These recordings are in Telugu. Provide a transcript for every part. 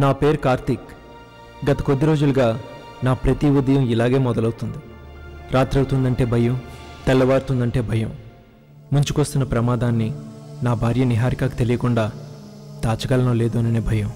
నా పేరు కార్తీక్. గత కొద్ది రోజులుగా నా ప్రతి ఉదయం ఇలాగే మొదలవుతుంది. రాత్రి అవుతుందంటే భయం, తెల్లవారుతుందంటే భయం. ముంచుకొస్తున్న ప్రమాదాన్ని నా భార్య నిహారికకు తెలియకుండా దాచగలనో లేదోననే భయం.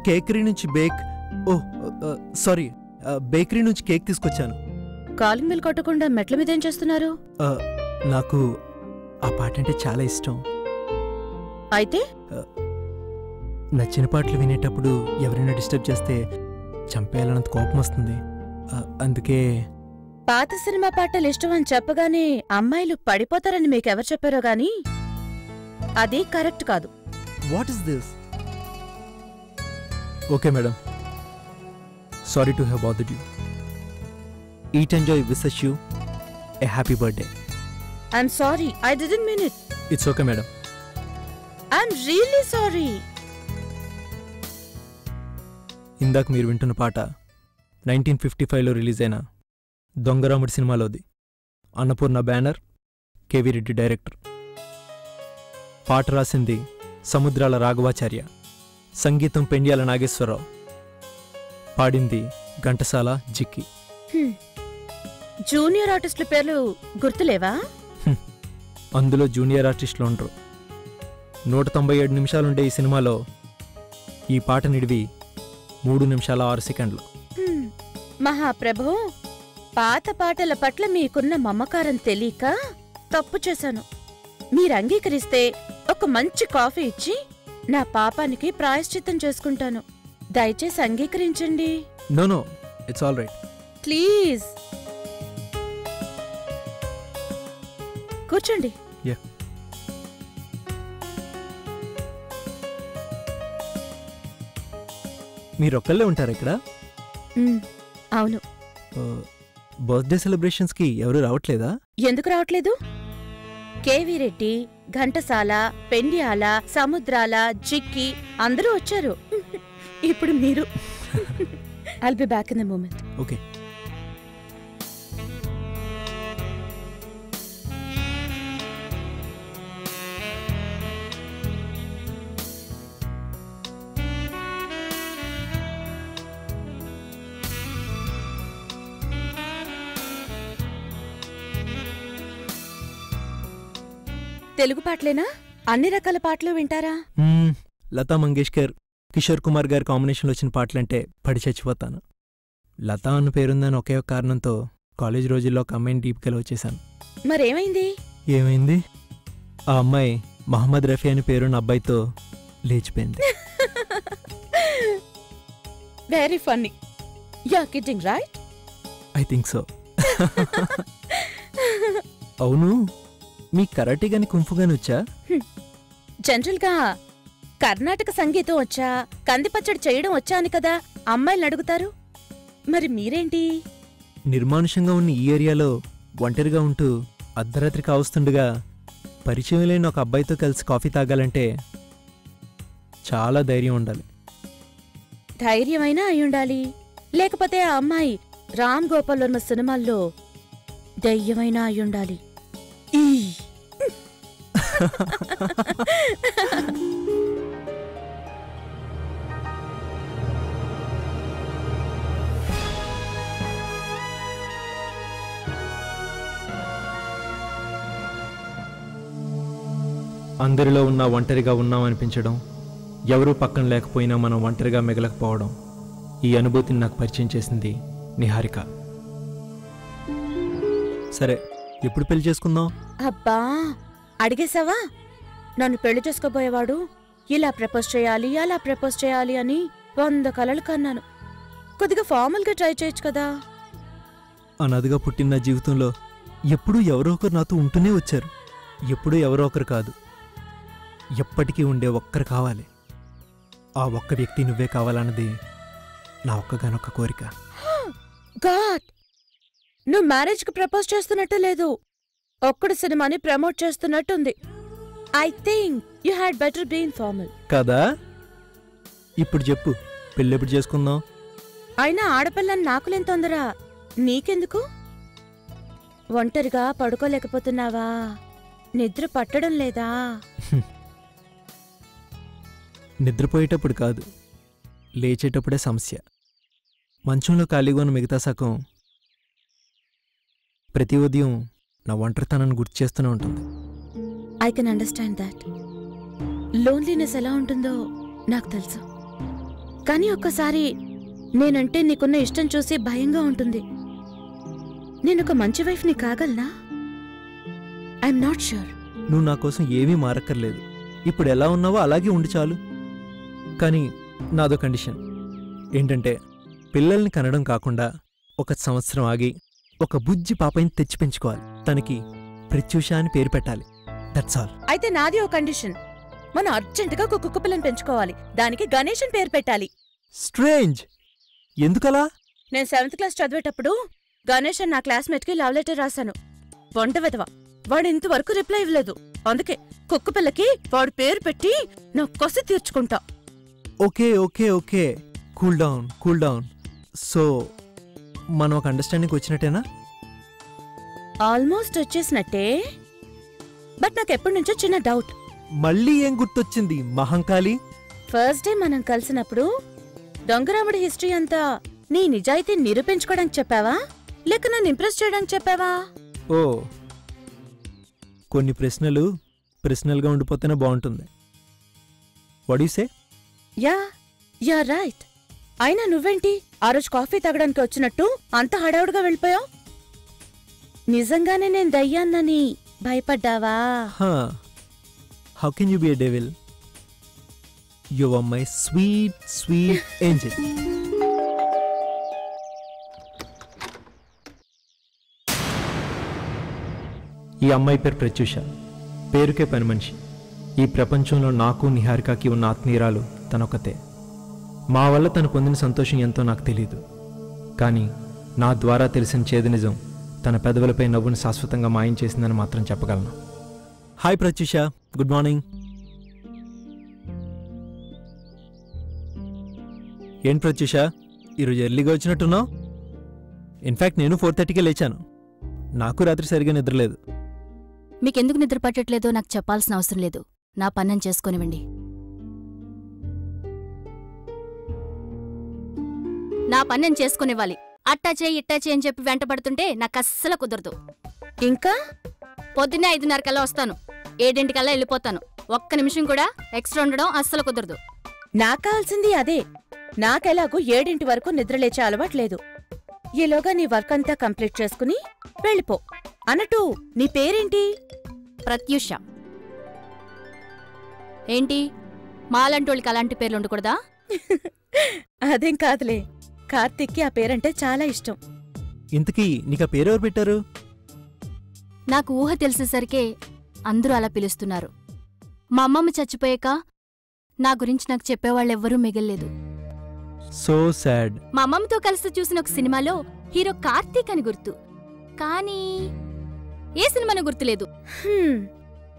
కేకరీ నుంచి బేకరీ నుంచి కేక్ తీసుకొచ్చాను. కాలింగ్ బెల్ కొట్టకుండా మెట్ల మీద ఏం చేస్తున్నారు? నాకు ఆ పాట అంటే చాలా ఇష్టం. అయితే నచ్చిన పాటలు వినేటప్పుడు ఎవరైనా డిస్టర్బ్ చేస్తే చంపేయాలన్నంత కోపం వస్తుంది. అందుకే పాత సినిమా పాటలు ఇష్టమని చెప్పగానే అమ్మాయిలు పడిపోతారని మీకెవరు చెప్పారో గాని అది కరెక్ట్ కాదు. What is this? Okay madam, sorry to have bothered you. Eat enjoy, wishes you A happy birthday. I'm sorry, I didn't mean it. It's okay madam. I'm really sorry. ఇందాక మీరు వింటున్న పాట 1955లో రిలీజ్ అయిన దొంగరాముడి సినిమాలోది. Annapurna banner, KV Reddy director. పాట రాసింది సముద్రాల రాఘవాచార్య, సంగీతం పెండ్యాల నాగేశ్వరరావు, పాడింది ఘంటసాల, జిక్కి. జూనియర్ ఆర్టిస్టుల పేర్లు గుర్తులేవా? అందులో జూనియర్ ఆర్టిస్టులు ఉండరు. 197 నిమిషాలుండే ఈ సినిమాలో ఈ పాట నిడివి 3 నిమిషాల 6 సెకండ్లు. మహాప్రభు, పాత పాటల పట్ల మీకున్న మమకారం తెలియక తప్పు చేశాను. మీరు అంగీకరిస్తే ఒక మంచి కాఫీ ఇచ్చి నా పాపానికి ప్రాయశ్చిత్తం చేసుకుంటాను. దయచేసి అంగీకరించండి. No, it's all right. Please కూర్చోండి. మీరొక్కళ్ళే ఉంటారు ఇక్కడ? అవును. బర్త్డే సెలబ్రేషన్స్కి ఎవరు రావట్లేదా? ఎందుకు రావట్లేదు? కేవీ రెడ్డి, ఘంటసాల, పెండ్యాల, సముద్రాల, జిక్కి అందరూ వచ్చారు. ఇప్పుడు మీరు. I'll be back in a moment. Okay. Telugu పాటలేనా? అన్ని రకాల పాటలు వింటారా? లతా మంగేష్కర్, కిషోర్ కుమార్ గారి కాంబినేషన్లో వచ్చిన పాటలంటే పడి చచ్చిపోతాను. లతా అన్న పేరుందని ఒకే ఒక కారణంతో కాలేజ్ రోజుల్లో ఒక అమ్మాయిని డీప్గా వచ్చేశాను. మరేమైంది? ఏమైంది? ఆ అమ్మాయి మహమ్మద్ రఫీ అని పేరున్న అబ్బాయితో లేచిపోయింది. Very funny. You are kidding right? I think so. అవును, మీ కరాటే గాని కుంఫు గాని వచ్చా? జనరల్గా కర్ణాటక సంగీతం వచ్చా, కందిపచ్చడి చేయడం వచ్చా అని కదా అమ్మాయిలను అడుగుతారు. మరి మీరేంటి? నిర్మానుషంగా ఉన్న ఈ ఏరియాలో ఒంటరిగా ఉంటూ అర్ధరాత్రి కావస్తుండగా పరిచయం లేని ఒక అబ్బాయితో కలిసి కాఫీ తాగాలంటే చాలా ధైర్యం ఉండాలి. ధైర్యమైనా అయ్యుండాలి, లేకపోతే ఆ అమ్మాయి రామ్ గోపాల్ వర్మ సినిమాల్లో దెయ్యమైనా అయ్యుండాలి. అందరిలో ఉన్నా ఒంటరిగా ఉన్నామనిపించడం, ఎవరూ పక్కన లేకపోయినా మనం ఒంటరిగా మిగలకపోవడం, ఈ అనుభూతిని నాకు పరిచయం చేసింది నిహారిక. సరే, ఎప్పుడు పెళ్లి చేసుకుందాం? అబ్బా, అడిగేశావా? నన్ను పెళ్లి చేసుకోబోయేవాడు ఇలా ప్రపోజ్ చేయాలి, అలా ప్రపోజ్ చేయాలి అని 100 కలలు కన్నాను. కొద్దిగా ఫార్మల్గా ట్రై చేయొచ్చు కదా. అనాథగా పుట్టిన నా జీవితంలో ఎప్పుడూ ఎవరో ఒకరు నాతో ఉంటూనే వచ్చారు. ఎప్పుడూ ఎవరో ఒకరు కాదు, ఎప్పటికీ ఉండే ఒక్కరు కావాలి. ఆ ఒక్క వ్యక్తి నువ్వే కావాలన్నది నా ఒక్కగానొక్క కోరిక. గాడ్, నువ్వు మ్యారేజ్కి ప్రపోజ్ చేస్తున్నట్టు లేదు, ఒక్కడి సినిమాని ప్రమోట్ చేస్తున్నట్టుంది. I think you had better be informal. కదా? ఇప్పుడు చెప్పు, పెళ్ళెప్పుడు చేసుకుందాం? అయినా ఆడపిల్లని నాకులేం తొందర, నీకెందుకు? ఒంటరిగా పడుకోలేకపోతున్నావా? నిద్ర పట్టడం లేదా? నిద్రపోయేటప్పుడు కాదు, లేచేటప్పుడే సమస్య. మంచంలో ఖాళీగా ఉన్న మిగతా సగం ప్రతి ఉదయం నా ఒంటరితనాన్ని గుర్తు చేస్తూనే ఉంటుంది. I can understand that. Loneliness ఎలా ఉంటుందో నాకు తెలుసు. కానీ ఒక్కసారి నేనంటే నీకున్న ఇష్టం చూసి భయంగా ఉంటుంది. నేనొక మంచి వైఫ్ని కాగలనా? I'm not sure. నువ్వు నా కోసం ఏమీ మారక్కర్లేదు. ఇప్పుడు ఎలా ఉన్నావో అలాగే ఉండి చాలు. కానీ నాదో కండిషన్ ఏంటంటే, పిల్లల్ని కనడం కాకుండా 1 సంవత్సరం ఆగి ఒక బుజ్జి పాపని తెచ్చి పెంచుకోవాలి. తనకి ప్రత్యూష అని పేరు పెట్టాలి. That's all. అయితే నాది ఓ కండిషన్. మనం అర్జెంటుగా ఒక కుక్క పిల్లని పెంచుకోవాలి. దానికి గణేష్ అని పేరు పెట్టాలి. స్ట్రేంజ్. ఎందుకలా? నేను 7th క్లాస్ చదివేటప్పుడు గణేష్ అని నా క్లాస్మేట్కి లవ్ లెటర్ రాశాను. వంట వెధవ, వాడు ఇంతవరకు రిప్లై ఇవ్వలేదు. అందుకే కుక్క పిల్లకి వాడు పేరు పెట్టి నా కొసి తీర్చుకుంటా. Okay okay okay, cool down cool down. So మనం ఒక అండర్స్టాండింగ్ వచ్చినట్టేనా? ఆల్మోస్ట్ వచ్చేసినట్టే. బట్ నాకు ఎప్పటి నుంచో చిన్న డౌట్. మళ్ళీ ఏం గుర్తొచ్చింది మహంకాళి? ఫస్ట్ డే మనం కలిసినప్పుడు దొంగరాముడి హిస్టరీ అంతా నీ నిజాయితీ నిరూపించుకోవడానికి చెప్పావా, లేక నన్ను ఇంప్రెస్ చేయడానికి చెప్పావా? ఓ, కొన్ని ప్రశ్నలు పర్సనల్గా ఉండిపోతేనే బాగుంటుంది. What you say? Yeah right. అయినా నువ్వేంటి ఆ రోజు కాఫీ తాగడానికి వచ్చినట్టు అంత హడావుడిగా వెళ్ళిపోయావు? నిజంగానే నేను దయ్యాన్నని భయపడ్డావా? How can you be a devil? You are my sweet sweet angel. ఈ అమ్మాయి పేరు ప్రత్యూష. పేరుకే పని మనిషి. ఈ ప్రపంచంలో నాకు నిహారికకి ఉన్న ఆత్మీయురాలు తనొకతే. మా వల్ల తను పొందిన సంతోషం ఎంతో నాకు తెలీదు. కానీ నా ద్వారా తెలిసిన చేదు నిజం తన పెదవులపై నవ్వుని శాశ్వతంగా మాయం చేసిందని మాత్రం చెప్పగలను. Hi Pratyusha, good morning. ఏంటి ప్రత్యూష, ఈరోజు ఎర్లీగా వచ్చినట్టున్నావు? ఇన్ఫ్యాక్ట్ నేను 4:30కే లేచాను. నాకు రాత్రి సరిగా నిద్రలేదు. మీకెందుకు నిద్ర పట్టట్లేదో నాకు చెప్పాల్సిన అవసరం లేదు. నా పన్నం చేసుకునివ్వండి. నా పన్నం చేసుకునివ్వాలి. అట్టా చేయి ఇట్టా చేయి అని చెప్పి వెంటబడుతుంటే నాకు అస్సలు కుదరదు. ఇంకా పొద్దున్నే 5:30 కల్లా వస్తాను. 7 వెళ్ళిపోతాను. ఒక్క నిమిషం కూడా ఎక్స్ట్రా ఉండడం అస్సలు కుదరదు. నాకు కావాల్సింది అదే. నాకెలాగూ 7 వరకు నిద్రలేచే అలవాట్లేదు. ఈలోగా నీ వర్క్ అంతా కంప్లీట్ చేసుకుని వెళ్ళిపో. అన్నట్టు నీ పేరేంటి? ప్రత్యూష. ఏంటి మాలంటోళ్ళకి అలాంటి పేర్లు ఉండకూడదా? అదేం కాదులే, కార్తీక్కి ఆ పేరంటే చాలా ఇష్టం. ఇంతకీ నీకు ఆ పేరెవరు పెట్టారు? నాకు ఊహ తెలిసేసరికే అందరూ అలా పిలుస్తున్నారు. మా అమ్మమ్మ చచ్చిపోయాక నా గురించి నాకు చెప్పేవాళ్ళెవ్వరూ మిగల్లేదు. So sad. మా అమ్మమ్మతో కలిసి చూసిన ఒక సినిమాలో హీరో కార్తీక్ అని గుర్తు, కానీ ఏ సినిమానో గుర్తులేదు.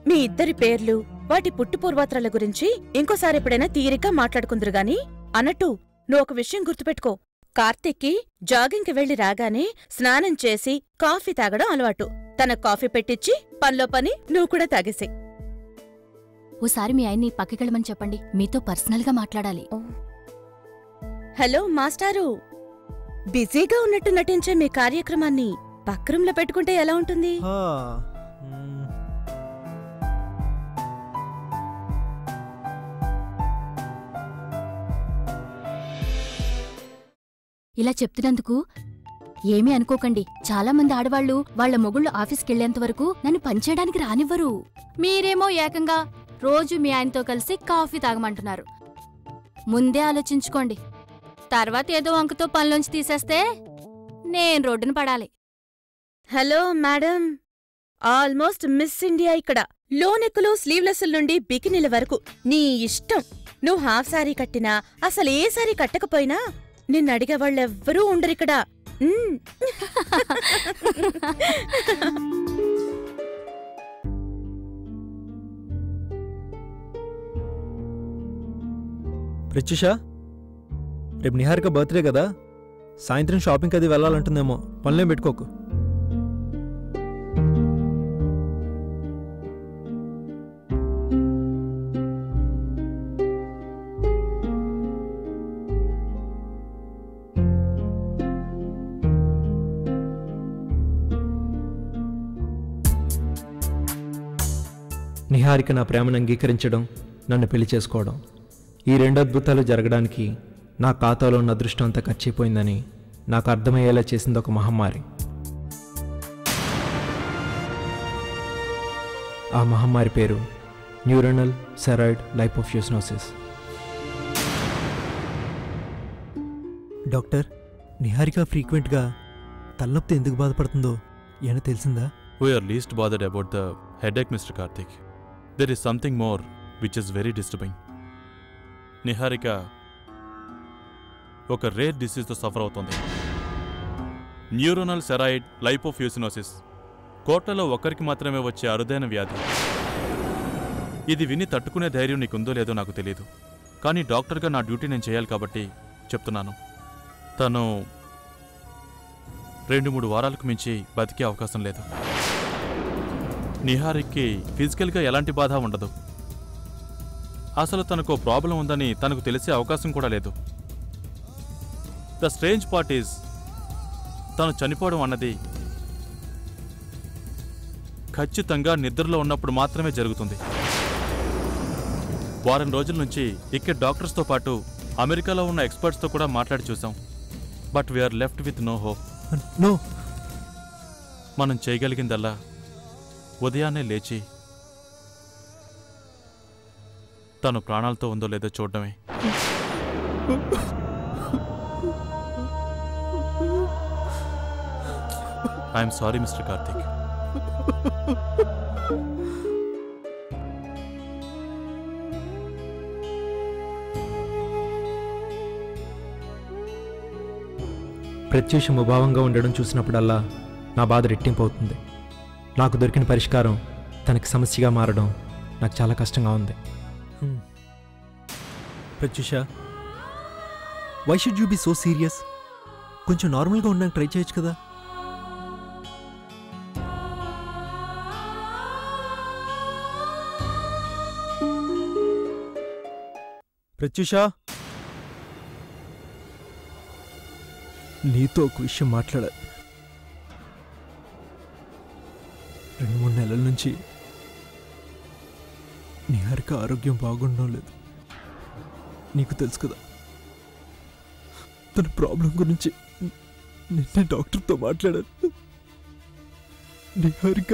మీ ఇద్దరి పేర్లు, వాటి పుట్టుపూర్వాత్రల గురించి ఇంకోసారి ఎప్పుడైనా తీరిగ్గా మాట్లాడుకుందరుగాని. అన్నట్టు నువ్వు ఒక విషయం గుర్తుపెట్టుకో. కార్తీక్కి జాగింగ్కి వెళ్లి రాగానే స్నానం చేసి కాఫీ తాగడం అలవాటు. తన కాఫీ పెట్టించి పనిలో పని నువ్వు కూడా తాగేసే. ఓసారి మీ ఆయన్ని పక్కకెళ్ళమని చెప్పండి, మీతో పర్సనల్గా మాట్లాడాలి. హలో మాస్టారు, బిజీగా ఉన్నట్టు నటించే మీ కార్యక్రమాన్ని పక్రంలో పెట్టుకుంటే ఎలా ఉంటుంది? ఇలా చెప్తున్నందుకు ఏమీ అనుకోకండి. చాలా మంది ఆడవాళ్లు వాళ్ల మొగుళ్ళు ఆఫీస్కెళ్లేంతవరకు నన్ను పనిచేయడానికి రానివ్వరు. మీరేమో ఏకంగా రోజు మీ ఆయనతో కలిసి కాఫీ తాగమంటున్నారు. ముందే ఆలోచించుకోండి. తర్వాత ఏదో వంకతో పనిలోంచి తీసేస్తే నేను రోడ్డున పడాలి. Hello madam, almost miss India ఇక్కడ. లోనెక్కులు స్లీవ్లెస్ల నుండి బికినీల వరకు నీ ఇష్టం. నువ్వు హాఫ్ సారీ కట్టినా అసలే సారీ కట్టకపోయినా నిన్నడిగేవాళ్ళెవ్వరూ ఉండరిక్కడ. ప్రత్యూష, రేపు నిహారిక బర్త్డే కదా, సాయంత్రం షాపింగ్కి అది వెళ్ళాలంటుందేమో. పనులేం పెట్టుకోకు. నిహారిక నా ప్రేమను అంగీకరించడం, నన్ను పెళ్లి చేసుకోవడం, ఈ 2 అద్భుతాలు జరగడానికి నా ఖాతాలో ఉన్న అదృష్టం అంతా ఖర్చయిపోయిందని నాకు అర్థమయ్యేలా చేసింది ఒక మహమ్మారి. ఆ మహమ్మారి పేరు న్యూరోనల్ సెరాయిడ్ లైపోఫ్యూసినోసిస్. డాక్టర్, నిహారిక ఫ్రీక్వెంట్గా తలనొప్పితో ఎందుకు బాధపడుతుందో ఏమైనా తెలిసిందా? We are least bothered about the headache, Mr. Karthik. There is something more which is very disturbing. Niharika ఒక రేర్ డిసీజ్తో సఫర్ అవుతుంది. న్యూరోనల్ సెరాయిడ్ లైపోఫ్యూసినోసిస్. కోట్లలో ఒక్కరికి మాత్రమే వచ్చే అరుదైన వ్యాధి. ఇది విని తట్టుకునే ధైర్యం నీకుందో లేదో నాకు తెలియదు, కానీ డాక్టర్గా నా డ్యూటీ నేను చేయాలి కాబట్టి చెప్తున్నాను. తను 2-3 వారాలకు మించి బతికే అవకాశం లేదు. నిహారిక్కి ఫిజికల్గా ఎలాంటి బాధ ఉండదు. అసలు తనకు ప్రాబ్లం ఉందని తనకు తెలిసే అవకాశం కూడా లేదు. ద స్ట్రేంజ్ పార్ట్ ఈజ్, తను చనిపోవడం అన్నది ఖచ్చితంగా నిద్రలో ఉన్నప్పుడు మాత్రమే జరుగుతుంది. వారం రోజుల నుంచి ఇక్కడ డాక్టర్స్తో పాటు అమెరికాలో ఉన్న ఎక్స్పర్ట్స్తో కూడా మాట్లాడి చూసాం. But we are left with no hope. No. మనం చేయగలిగిందల్లా ఉదయాన్నే లేచి తను ప్రాణాలతో ఉందో లేదో చూడడమే. I'm sorry mister Karthik. Pratyusha ముభావంగా ఉండడం చూసినప్పుడల్లా నా బాధ రెట్టింపు అవుతుంది. నాకు దొరికిన పరిష్కారం తనకి సమస్యగా మారడం నాకు చాలా కష్టంగా ఉంది. Pratyusha, why should you be so serious? కొంచెం నార్మల్గా ఉండడానికి ట్రై చేయొచ్చు కదా. ప్రత్యూష, నీతో ఒక విషయం మాట్లాడాలి. 2-3 నెలల నుంచి నిహారిక ఆరోగ్యం బాగుండడం లేదు. నీకు తెలుసు కదా, తన ప్రాబ్లం గురించి నిన్నే డాక్టర్తో మాట్లాడాను. నిహారిక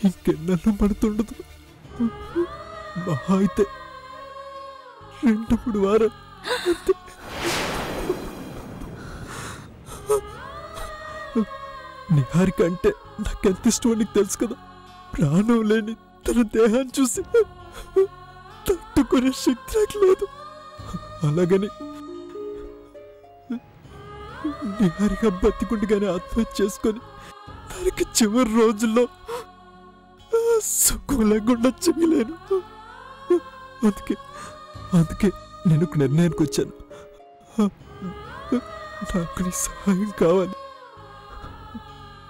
ఇంకెన్నెన్నో పడుతుండదు. మహా అయితే 2-3 వారాలు అంతే. నిహారిక అంటే నాకెంత ఇష్టమో నీకు తెలుసు కదా. ప్రాణం లేని తన దేహాన్ని చూసి తట్టుకునే శక్తి నాకు లేదు. అలాగని నిహారిక బతికుండగానే ఆత్మహత్య చేసుకొని తనకి చివరి రోజుల్లో సుఖం లేకుండా చేయలేను. అందుకే నేను ఒక నిర్ణయానికి వచ్చాను. నాకు నీ సహాయం కావాలి.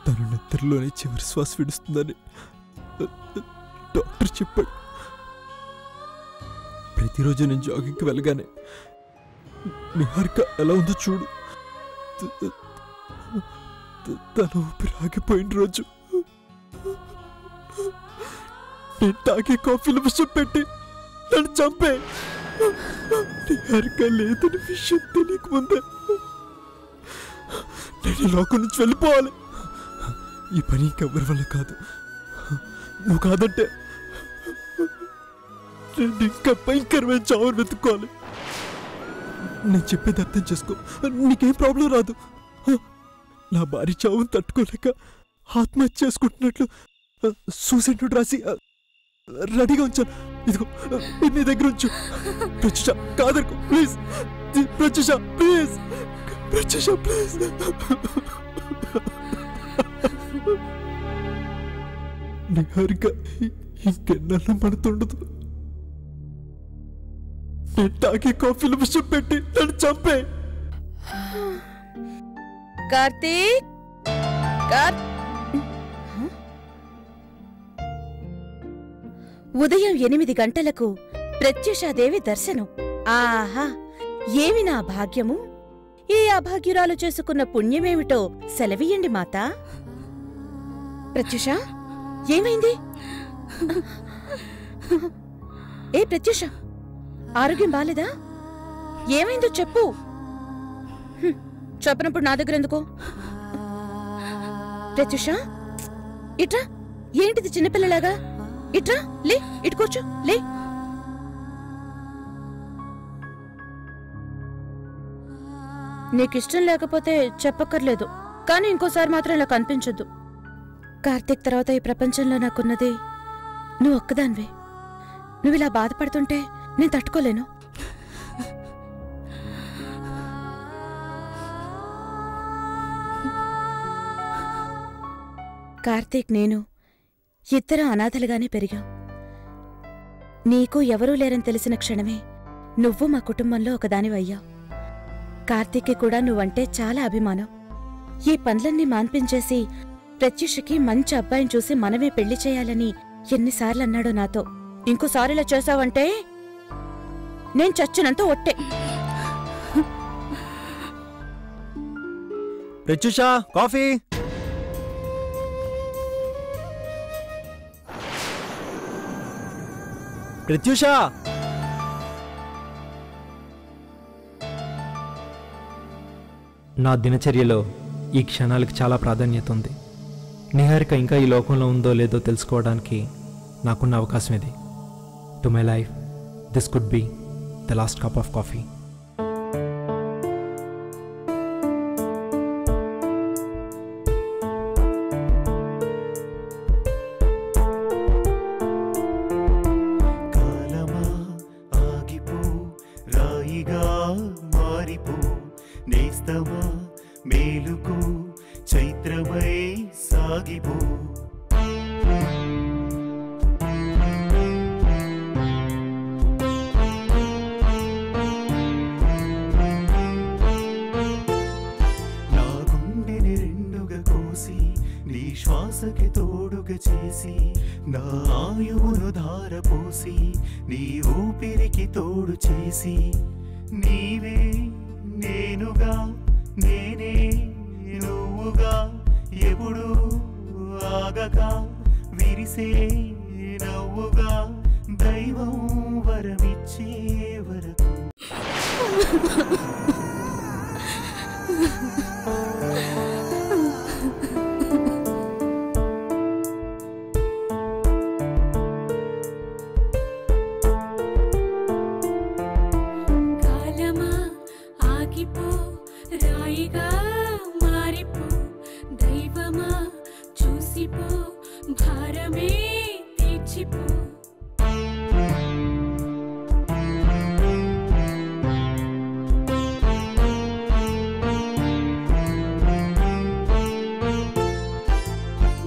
తను నిద్రలోనే చివరి శ్వాస విడుస్తుందని డాక్టర్ చెప్పాడు. ప్రతిరోజు నేను జాగింగ్కి వెళ్ళగానే నిహారిక ఎలా ఉందో చూడు. తను ఊపిరి ఆగిపోయిన రోజు నేను తాగే కాఫీలో విషం పెట్టి నన్ను చంపే. నిహారిక లేదని విషయం తెలియక ముందే నేను ఈ లోకం నుంచి వెళ్ళిపోవాలి. ఈ పని ఇంకెవరి వల్ల కాదు. నువ్వు కాదంటే నేను ఇంకా భయంకరమైన చావును వెతుక్కోవాలి. నేను చెప్పేది అర్థం చేసుకో. నీకేం ప్రాబ్లం రాదు. నా భార్య చావును తట్టుకోలేక ఆత్మహత్య చేసుకుంటున్నట్లు సూసైడ్ నోట్ రాసి రెడీగా ఉంచాను. ఇదిగో నీ దగ్గర ఉంచు. ప్రత్యూష కాదనుకో please. Pratyusha please. Pratyusha please. Niharika ఇంకెన్నెన్నో పడుతుండదు. నేను తాగే కాఫీలో విషం పెట్టి నన్ను చంపే. కార్తీక్, ఉదయం 8 గంటలకు ప్రత్యూషాదేవి దర్శనం. ఆహా, ఏమి నా భాగ్యము! ఈ అభాగ్యురాలు చేసుకున్న పుణ్యమేమిటో సెలవియండి మాతా. ప్రత్యూష, ఏమైంది? ఏ ప్రత్యూష, ఆరోగ్యం బాలేదా? ఏమైందో చెప్పు. చెప్పినప్పుడు నా దగ్గర ఎందుకో? ప్రత్యూష, ఇట్రా. ఏంటిది చిన్నపిల్లలాగా? ఇట్రా, లే, ఇటుకోచ్చు, లే. నీకిష్టం లేకపోతే చెప్పక్కర్లేదు, కానీ ఇంకోసారి మాత్రం ఇలా కనిపించొద్దు. కార్తీక్ తర్వాత ఈ ప్రపంచంలో నాకున్నది నువ్వు ఒక్కదానివే. నువ్వు ఇలా బాధపడుతుంటే నేను తట్టుకోలేను. కార్తీక్, నేను ఇద్దరు అనాథలుగానే పెరిగాం. నీకు ఎవరూ లేరని తెలిసిన క్షణమే నువ్వు మా కుటుంబంలో ఒకదానివయ్యావు. కార్తీక్కి కూడా నువ్వంటే చాలా అభిమానం. ఈ పనులన్నీ మాన్పించేసి ప్రత్యూషకి మంచి అబ్బాయిని చూసి మనమే పెళ్లి చేయాలని ఎన్నిసార్లు అన్నాడో నాతో. ఇంకోసారిలా చేశావంటే నేను చచ్చినంత ఒట్టే. ప్రత్యూష, కాఫీ. ప్రత్యూష, నా దినచర్యలో ఈ క్షణాలకు చాలా ప్రాధాన్యత ఉంది. నిహారిక ఇంకా ఈ లోకంలో ఉందో లేదో తెలుసుకోవడానికి నాకున్న అవకాశం ఇది. To my life, this could be the last cup of coffee. మేలుకు చైత్రమై సాగిపో. నా గుండెని రెండుగా కోసి నీ శ్వాసకి తోడుగా చేసి నా ఆయువును ధారపోసి నీ ఊపిరికి తోడు చేసి నీవే నేనుగా నేనే నువ్వుగా ఎప్పుడు ఆగక విరిసే నవ్వుగా దైవం వరమిచ్చే వరకు కాలమా ఆగిపో రాయిగా మారిపో దైవమా చూసిపో భారమే తీర్చిపో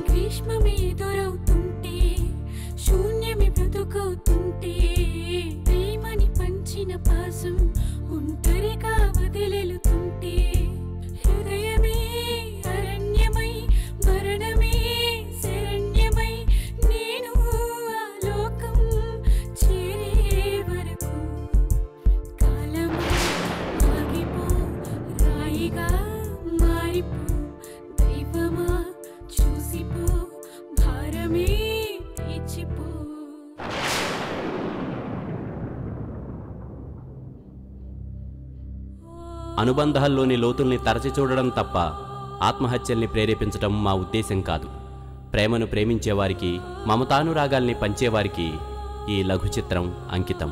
గ్రీష్మమే ఎదురవుతుంటే శూన్యమే బ్రతుకవుతుంటే ప్రేమని పంచిన పాసం ఒంటరిగా వదిలేలుతుంటే హృదయమే అరణ్యమై మరణమే శరణ్యమై నేను ఆ లోకం చేరే వరకు కాలమా ఆగిపో రాయిగా మారిపో దైవమా చూసిపో భారమే తీర్చిపో అనుబంధాల్లోని లోతుల్ని తరచి చూడడం తప్ప ఆత్మహత్యల్ని ప్రేరేపించడం మా ఉద్దేశం కాదు. ప్రేమను ప్రేమించేవారికి, మమతానురాగాల్ని పంచేవారికి ఈ లఘు చిత్రం అంకితం.